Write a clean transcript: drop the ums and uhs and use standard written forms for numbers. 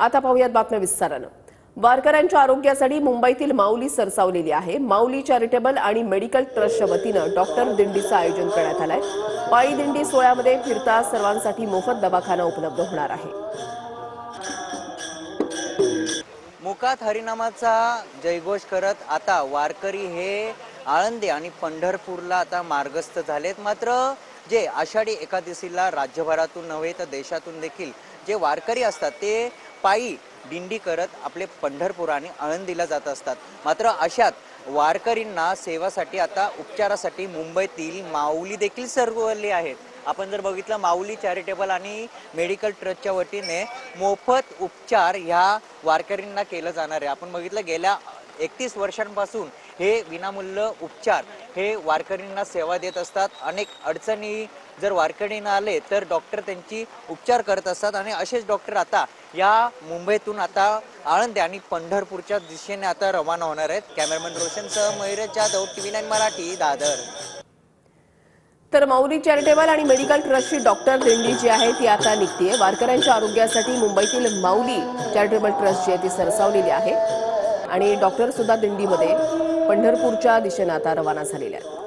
आता पाहूयात बातम्या विस्तारानं। वारकऱ्यांच्या आरोग्यासाठी मुंबईतील माऊली सरसावलेली आहे। माऊली चॅरिटेबल आणि मेडिकल ट्रस्टच्या वतीनं डॉक्टर दिंडीचं आयोजन करण्यात आलंय। पायी दिंडी सोहळ्यामध्ये फिरता सर्वांसाठी मोफत दवाखाना उपलब्ध होणार आहे। मुकात हरिनामाचा जयघोष करत आता वारकरी हे आळंदी आणि पंढरपूरला आता मार्गस्थ झालेत। मात्र जे आषाढी एकादशीला राज्यभरातून नव्हे तर देशातून देखील जे वारकरी असतात ते पायी दिंडी करत आपले पंढरपूर आणि आळंदीला जात असतात। मात्र अशात वारकरींना सेवासाठी आता उपचारासाठी मुंबईतील माऊली देखील सरवले आहेत। आपण जर बघितलं माऊली चॅरिटेबल आणि मेडिकल ट्रस्टच्या वतीने मोफत उपचार ह्या वारकरींना केलं जाणार आहे। आपण बघितलं गेल्या 31 वर्षांपासून हे विनामूल्य उपचार हे वारकरींना सेवा देत असतात। अनेक अडचणी जर वारकरींना आले तर डॉक्टर त्यांची उपचार करत असतात आणि असेच डॉक्टर आता या मुंबईतून आता आळंदी आणि पंढरपूरच्या दिशेने आता रवाना होणार आहेत। कॅमेरामॅन रोशनसह मयूर जाधव, TV9 मराठी, दादर। तर माऊली चॅरिटेबल आणि मेडिकल ट्रस्टची डॉक्टर दिंडी जी आहे ती आता निघतेय। वारकऱ्यांच्या आरोग्यासाठी मुंबईतील माऊली चॅरिटेबल ट्रस्ट जी आहे ती सरसावलेली आहे आणि डॉक्टर सुद्धा दिंडीमध्ये पंढरपूरच्या दिशेने आता रवाना झालेले आहेत।